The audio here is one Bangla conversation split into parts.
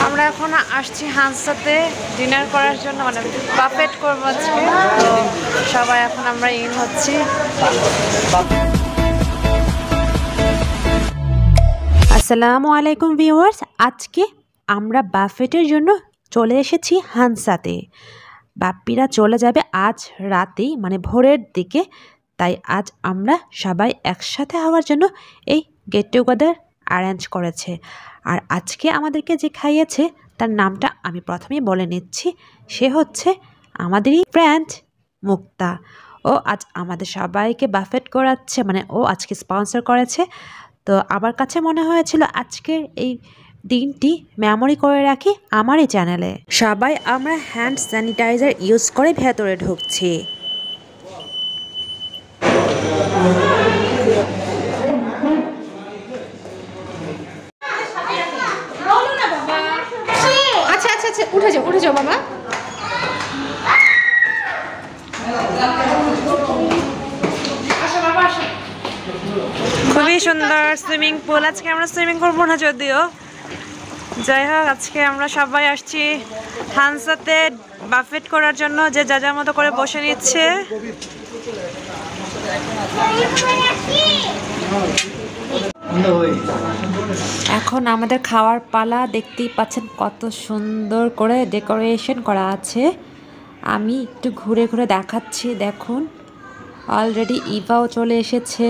আমরা এখন আসছি হানসাতে ডিনার করার জন্য, মানে বাফেট করবো আজকে। তো সবাই এখন আমরা ইন হচ্ছি। আসসালামু আলাইকুম ভিউয়ার্স, আজকে আমরা বাফেটের জন্য চলে এসেছি হানসাতে। বাপ্পিরা চলে যাবে আজ রাতেই, মানে ভোরের দিকে। তাই আজ আমরা সবাই একসাথে হওয়ার জন্য এই গেট টুগেদার অ্যারেঞ্জ করেছে। আর আজকে আমাদেরকে যে খাইয়েছে তার নামটা আমি প্রথমেই বলে নিচ্ছি। সে হচ্ছে আমাদেরই ফ্রেন্ড মুক্তা। ও আজ আমাদের সবাইকে বাফেট করাচ্ছে, মানে ও আজকে স্পন্সর করেছে। তো আমার কাছে মনে হয়েছিল আজকের এই দিনটি মেমোরি করে রাখি আমার এই চ্যানেলে। সবাই আমরা হ্যান্ড স্যানিটাইজার ইউজ করে ভেতরে ঢুকছি। আচ্ছা আচ্ছা আচ্ছা, উঠে যাও বাবা। খুবই সুন্দর সুইমিং পুল। আজকে আমরা সুইমিং করবো না যদিও, যাই হোক আজকে আমরা সবাই আসছি হানসাতে বাফেট করার জন্য। যে যা যার মতো করে বসে নিচ্ছে। এখন আমাদের খাওয়ার পালা। দেখতেই পাচ্ছেন কত সুন্দর করে ডেকোরেশন করা আছে। আমি একটু ঘুরে ঘুরে দেখাচ্ছি। দেখুন অলরেডি ইভাও চলে এসেছে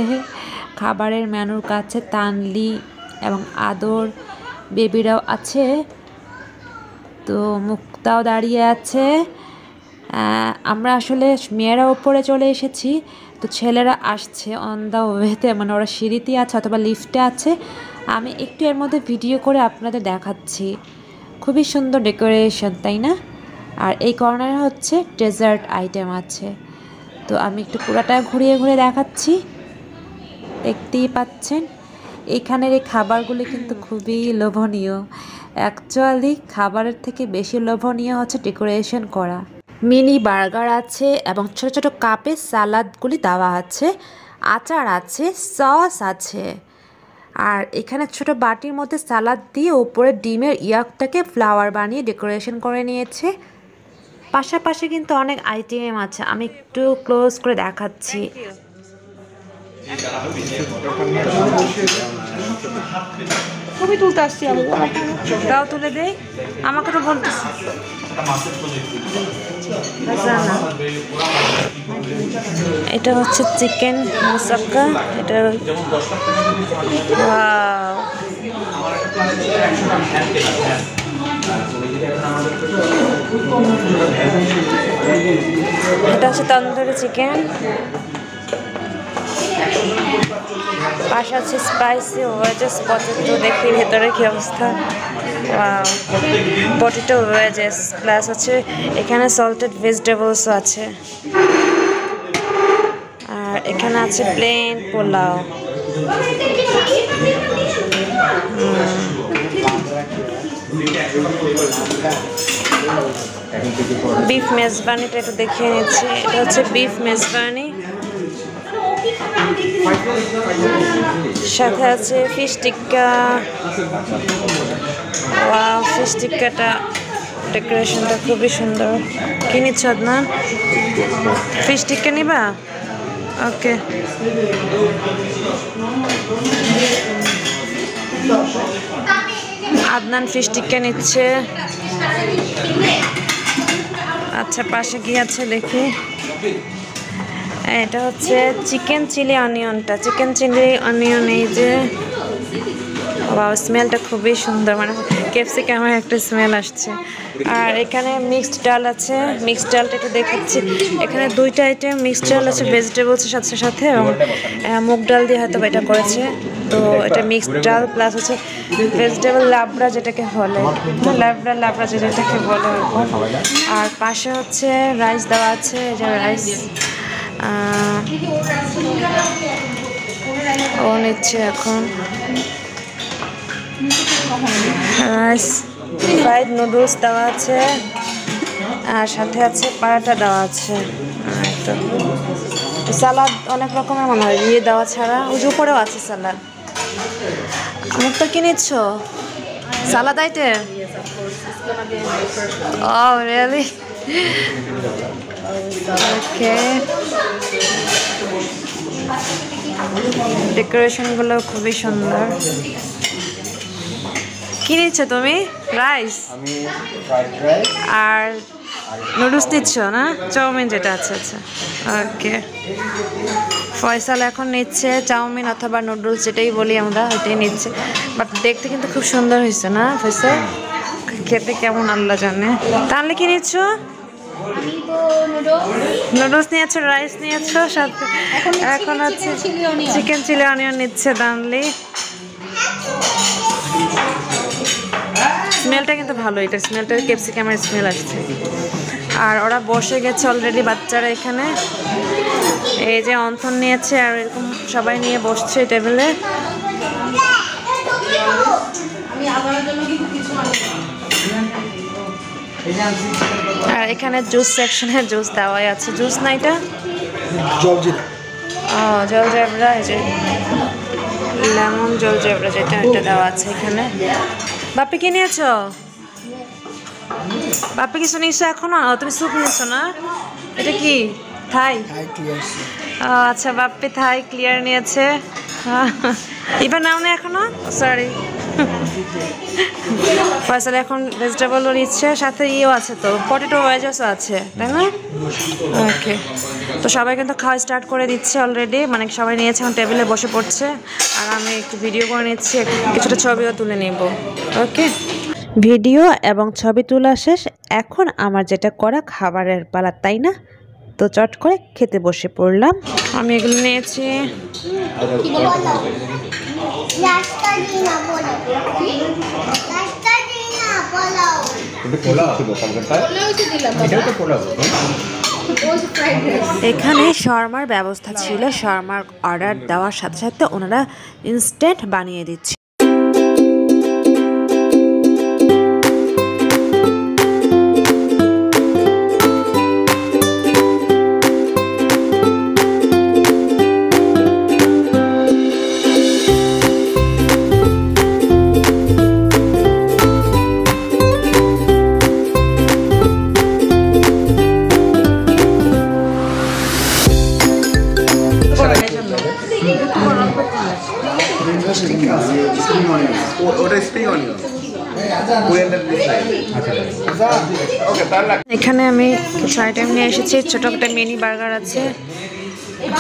খাবারের মেনুর কাছে। তানলি এবং আদর বেবিরাও আছে। তো মুক্তাও দাঁড়িয়ে আছে। আমরা আসলে মেয়েরা উপরে চলে এসেছি, তো ছেলেরা আসছে অন দ্য ওয়েতে, মানে ওরা সিঁড়িতে আছে অথবা লিফটে আছে। আমি একটু এর মধ্যে ভিডিও করে আপনাদের দেখাচ্ছি। খুবই সুন্দর ডেকোরেশন, তাই না? আর এই কর্নারে হচ্ছে ডেজার্ট আইটেম আছে। তো আমি একটু পুরাটা ঘুরিয়ে ঘুরে দেখাচ্ছি। দেখতেই পাচ্ছেন এখানের এই খাবারগুলি কিন্তু খুবই লোভনীয়। অ্যাকচুয়ালি খাবারের থেকে বেশি লোভনীয় হচ্ছে ডেকোরেশন করা। মিনি বার্গার আছে এবং ছোট ছোট কাপে সালাদগুলি দেওয়া আছে, আচার আছে, সস আছে। আর এখানে ছোট বাটির মধ্যে সালাদ দিয়ে উপরে ডিমের ইয়াকটাকে ফ্লাওয়ার বানিয়ে ডেকোরেশন করে নিয়েছে। পাশাপাশি কিন্তু অনেক আইটেম আছে, আমি একটু ক্লোজ করে দেখাচ্ছি। ছবি তুলতে আসছি আমি। দাও তুলে দেই, আমাকে তো বলতেছি। এটা হচ্ছে চিকেন মুসাক্কা। এটা এটা হচ্ছে তন্দুরি চিকেন। পাশে আছে স্পাইসি ওয়েজেস পটেটো। দেখি ভেতরে কি অবস্থা। পটেটো ওয়েজেস প্লাস হচ্ছে এখানে সল্টেড ভেজিটেবলসও আছে। আর এখানে আছে প্লেন পোলাও। বিফ মেজবানিটা একটু দেখিয়ে নিচ্ছি। এটা হচ্ছে বিফ মেজবানি, সাথে আছে ফিশ টিক্কা। ফিশ টিক্কাটা ডেকোরেশনটা খুবই সুন্দর। কি নিচ্ছ আদনান? ফিশ টিক্কা নিবা? ওকে। আদনান ফিশ টিক্কা নিচ্ছে। আচ্ছা পাশে কি আছে দেখি। এটা হচ্ছে চিকেন চিলি অনিয়নটা। চিকেন চিলি অনিয়ন, এই যে স্মেলটা খুবই সুন্দর, মানে ক্যাপসিকামের একটা স্মেল আসছে। আর এখানে মিক্সড ডাল আছে। মিক্সড ডালটা একটু দেখাচ্ছি। এখানে দুইটা আইটেম মিক্সড ডাল আছে ভেজিটেবলসের সাথে সাথে, এবং মুগ ডাল দিয়ে হয়তো এটা করেছে। তো এটা মিক্সড ডাল প্লাস হচ্ছে ভেজিটেবল লাবড়া যেটাকে বলে, লাবড়া যেটাকে বলে। আর পাশে হচ্ছে রাইস দেওয়া আছে। এই যে রাইস ও নিচ্ছে এখন। রাইস ফ্রাইড নুডলস দেওয়া আছে, আর সাথে আছে পরাটা দেওয়া আছে। তো সালাদ অনেক রকমের মনে হয় দেওয়া ছাড়া, ওই উপরেও আছে সালাদ। মুক্তা কি নিচ্ছ? Salad item? Yes, of course. It's gonna be my first. Oh, really? Okay. Decoration গুলো খুবই সুন্দর। কি নিচ্ছ তুমি? রাইস আমি ফ্রাইড রাইস আর নুডলস নিচ্ছ না? চাউমিন যেটা আছে। আচ্ছা, ওকে। ফয়সাল এখন নিচ্ছে চাউমিন অথবা নুডলস, যেটাই বলি আমরা ওইটাই নিচ্ছে। বাট দেখতে কিন্তু খুব সুন্দর হয়েছে না ফয়সাল? খেতে কেমন আল্লাহ জানে। তাহলে কি নিচ্ছ? নুডলস নিয়েছো, রাইস নিয়েছো, সাথে এখন হচ্ছে চিকেন চিলি অনিয়ন নিচ্ছে দানলি। স্মেলটা কিন্তু ভালো, এটা স্মেলটা ক্যাপসিকামের স্মেল আসছে। আর ওরা বসে গেছে অলরেডি বাচ্চারা এখানে। এই যে অন্থন নিয়েছে আর এরকম সবাই নিয়ে বসছে টেবিলে। আর এখানে জুস সেকশনে জুস দেওয়াই আছে। জুস না এটা জলজেবরা, এই যে লেমন জলজেবরা যেটা, এটা দেওয়া আছে এখানে। বাপি কি নিয়েছো? বাপি কিছু নিয়েছো এখনো? তুমি স্যুপ নিয়েছো না? এটা কি থাই? আচ্ছা, বাপ্পি থাই ক্লিয়ার নিয়েছে। এবার নাও না এখনো? সরি। ফয়সাল এখন ভেজিটেবলও নিচ্ছে, সাথে ইয়েও আছে তো, পটেটো ওয়েজেসও আছে, তাই না? ওকে, তো সবাই কিন্তু খাওয়া স্টার্ট করে দিচ্ছে অলরেডি, মানে সবাই নিয়েছে, এখন টেবিলে বসে পড়ছে। আর আমি একটু ভিডিও করে নিচ্ছি, কিছুটা ছবিও তুলে নেব। ওকে, ভিডিও এবং ছবি তোলা শেষ। এখন আমার যেটা করা খাবারের পালা, তাই না? তো চট করে খেতে বসে পড়লাম। আমি এগুলো নিয়েছি। এখানে শর্মার ব্যবস্থা ছিল, শর্মার অর্ডার দেওয়ার সাথে সাথে ওনারা ইনস্ট্যান্ট বানিয়ে দিচ্ছে। এখানে আমি কিছু আইটেম নিয়ে এসেছি, ছোট একটা মিনি বার্গার আছে,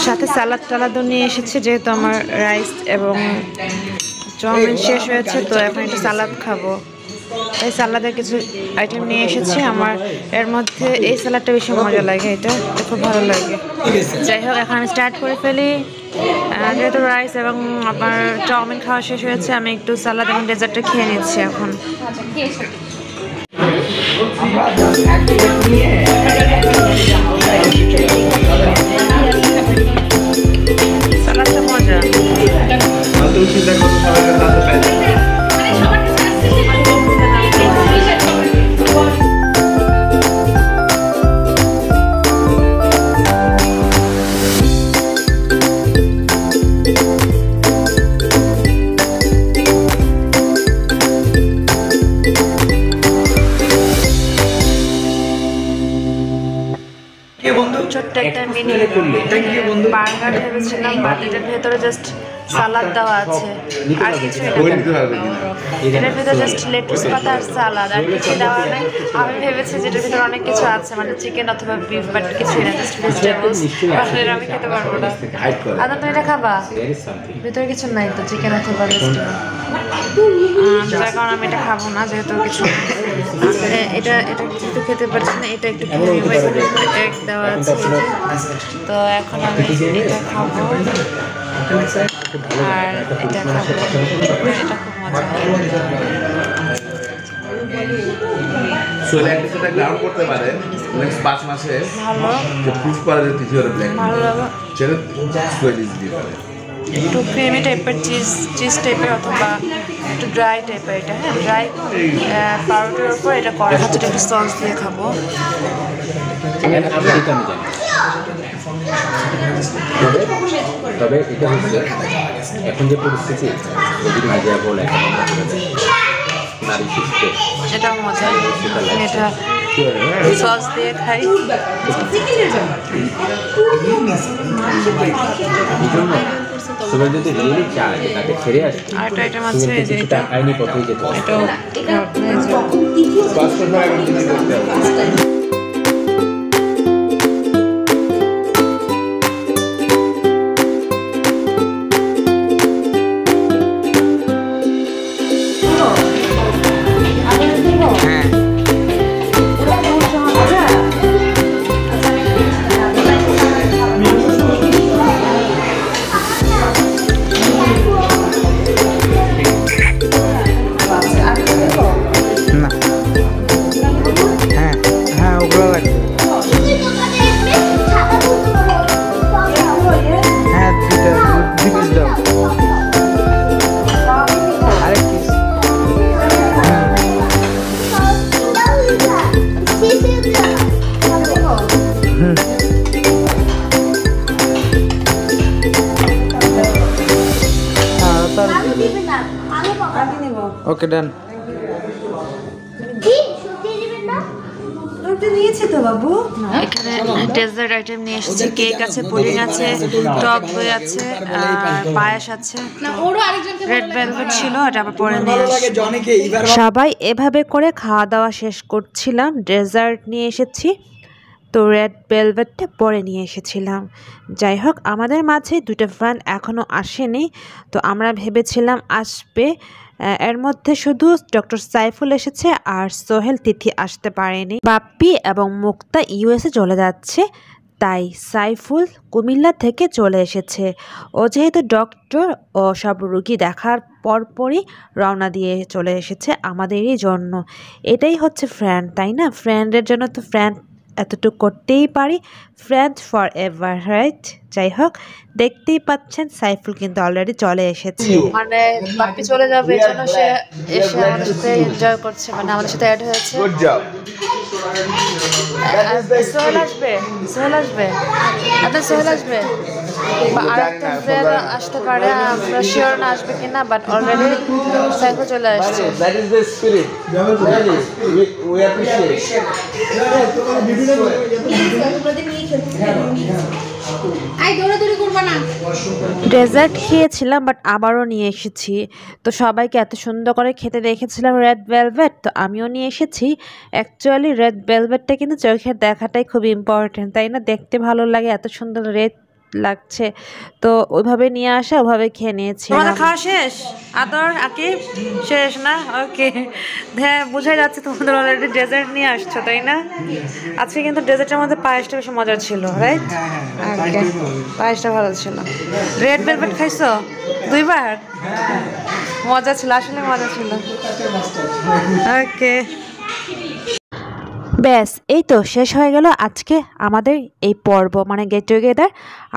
সাথে সালাদ টালাদও নিয়ে এসেছি, যেহেতু আমার রাইস এবং চাউমিন শেষ হয়েছে, তো এখন একটু সালাদ খাবো, তাই সালাদের কিছু আইটেম নিয়ে এসেছি। আমার এর মধ্যে এই সালাদটা বেশি মজা লাগে, এটা খুব ভালো লাগে। যাই হোক, এখন আমি স্টার্ট করে ফেলি। যেহেতু রাইস এবং আমার চাউমিন খাওয়া শেষ হয়েছে, আমি একটু সালাদ এবং ডেজার্টটা খেয়ে নিচ্ছি এখন। সালাদটা মজা। ছোট্ট একটা মিনি বার্গার ভেবেছিলাম, বাট এটার ভেতরে জাস্ট সালাদ দেওয়া আছে, আর কিছুই না। এটার ভেতরে জাস্ট লেটুস পাতা আর সালাদ, আর কিছু দেওয়া নেই। আমি ভেবেছি যেটার ভিতরে অনেক কিছু আছে, মানে চিকেন অথবা বিফ, বাট কিছুই না, জাস্ট ভেজিটেবলস। আসলে আমি খেতে পারবো না। আদা, তুমি এটা খাবা? ভিতরে কিছু নাই তো, চিকেন অথবা ভেজিটেবল। যার কারণে আমি এটা খাবো না, যেহেতু কিছু এটা যেহেতু খেতে পারছি না। এটা একটু এগ দেওয়া আছে, তো এখন আমি এটা খাবো আর এটা খাবো। এটা খুব মজা। করতে পারেন নেক্সট 5 মাসে ভালো একটু ক্রিমি টাইপের চিজ টাইপের অথবা একটু ড্রাই টাইপের। এটা হ্যাঁ, ড্রাই পাউরুটির উপর এটা করা হচ্ছে, একটু সস দিয়ে খাবো। তবে এটা হচ্ছে এখন যে পরিস্থিতি, যদি নাজিয়া বলে না এটা মজা, এটা সস দিয়ে খাই। আর একটা আইটেম আছে যে এটা, এটাও ওকে ডান। এখানে ডেজার্ট আইটেম নিয়ে এসেছি, কেক আছে, পুডিং আছে, টক দই আছে, আর পায়েস আছে, রেড ভেলভেট ছিল, এটা আবার পরে নিয়ে এসেছি। সবাই এভাবে করে খাওয়া দাওয়া শেষ করছিলাম, ডেজার্ট নিয়ে এসেছি, তো রেড ভেলভেটটা পরে নিয়ে এসেছিলাম। যাই হোক, আমাদের মাঝে দুটো ফ্রেন্ড এখনও আসেনি, তো আমরা ভেবেছিলাম আসবে। এর মধ্যে শুধু ডক্টর সাইফুল এসেছে আর সোহেল তিথি আসতে পারেনি। বাপ্পি এবং মুক্তা ইউএসএ চলে যাচ্ছে, তাই সাইফুল কুমিল্লা থেকে চলে এসেছে। ও যেহেতু ডক্টর, ও সব রুগী দেখার পরপরই রওনা দিয়ে চলে এসেছে আমাদেরই জন্য। এটাই হচ্ছে ফ্রেন্ড, তাই না? ফ্রেন্ডের জন্য তো ফ্রেন্ড এতটুকু করতেই পারি, ফ্রেন্ড ফর এভার, রাইট? যাই হোক, দেখতেই পাচ্ছেন সাইফুল কিন্তু অলরেডি চলে এসেছে। মানে বাপ্পি চলে যাবে, এই জন্য সে এসে আমাদের সাথে এনজয় করছে, মানে আমাদের সাথে অ্যাড হয়েছে। সোহেল আসবে, সোহেল আসবে, আপনার সোহেল আসবে বা আরেকটা ফ্রেন্ড আসতে পারে, আমরা শিওর না আসবে কিনা, বাট অলরেডি সাইফুল চলে আসছে। ডেজার্ট খেয়েছিলাম, বাট আবারও নিয়ে এসেছি। তো সবাইকে এত সুন্দর করে খেতে দেখেছিলাম রেড ভেলভেট, তো আমিও নিয়ে এসেছি। অ্যাকচুয়ালি রেড ভেলভেটটা কিন্তু চোখের দেখাটাই খুব ইম্পর্টেন্ট, তাই না? দেখতে ভালো লাগে, এত সুন্দর রেড লাগছে, তো ওইভাবে নিয়ে আসা, ওইভাবে খেয়ে নিয়েছি। তোমাদের খাওয়া শেষ? আদর আকিব শেষ না? ওকে, হ্যাঁ, বোঝাই যাচ্ছে তোমাদের অলরেডি ডেজার্ট নিয়ে আসছো, তাই না? আজকে কিন্তু ডেজার্টের মধ্যে পায়েসটা বেশি মজার ছিল, রাইট? ওকে, পায়েসটা ভালো ছিল। রেড ভেলভেট খাইছো 2 বার? মজা ছিল, আসলে মজা ছিল। ওকে, ব্যাস, এই তো শেষ হয়ে গেল আজকে আমাদের এই পর্ব, মানে গেট টুগেদার।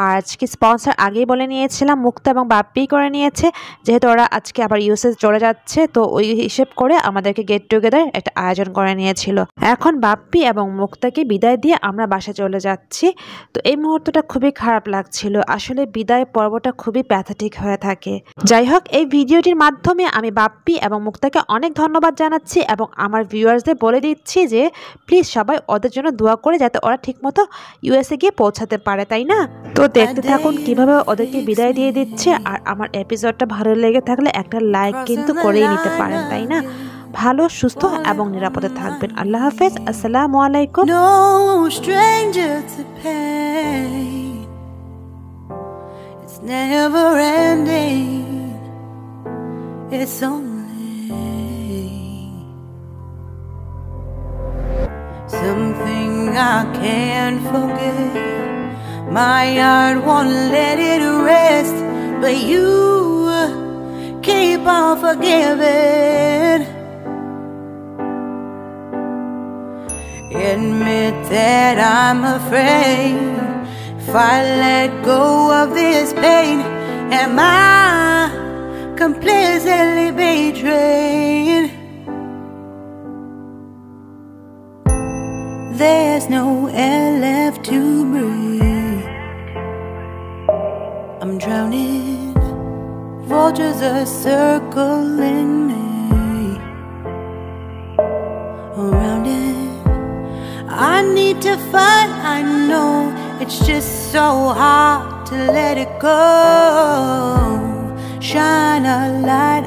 আর আজকে স্পন্সর আগেই বলে নিয়েছিলাম, মুক্তা এবং বাপ্পি করে নিয়েছে, যেহেতু ওরা আজকে আবার ইউএসএ চলে যাচ্ছে, তো ওই হিসেব করে আমাদেরকে গেট টুগেদার একটা আয়োজন করে নিয়েছিল। এখন বাপ্পি এবং মুক্তাকে বিদায় দিয়ে আমরা বাসায় চলে যাচ্ছি। তো এই মুহূর্তটা খুবই খারাপ লাগছিল, আসলে বিদায় পর্বটা খুবই প্যাথেটিক হয়ে থাকে। যাই হোক, এই ভিডিওটির মাধ্যমে আমি বাপ্পি এবং মুক্তাকে অনেক ধন্যবাদ জানাচ্ছি এবং আমার ভিউয়ার্সদের বলে দিচ্ছি যে প্লিজ সবাই ওদের জন্য দোয়া করে, যাতে ওরা ঠিকমতো ইউএসএ গিয়ে পৌঁছাতে পারে, তাই না? তো দেখতে থাকুন কিভাবে ওদেরকে বিদায় দিয়ে দিচ্ছে। আর আমার এপিসোডটা ভালো লেগে থাকলে একটা লাইক কিন্তু করেই নিতে পারেন, তাই না? ভালো, সুস্থ এবং নিরাপদে থাকবেন। আল্লাহ হাফেজ, আসসালামু আলাইকুম। No stranger to pain, it's never ending, it's only something I can't forget. My heart won't let it rest, but you keep on forgiving. Admit that I'm afraid, if I let go of this pain, am I completely betrayed? There's no air left to breathe, I'm drowning, vultures are circling me. I need to fight, I know it's just so hard to let it go. Shine a light,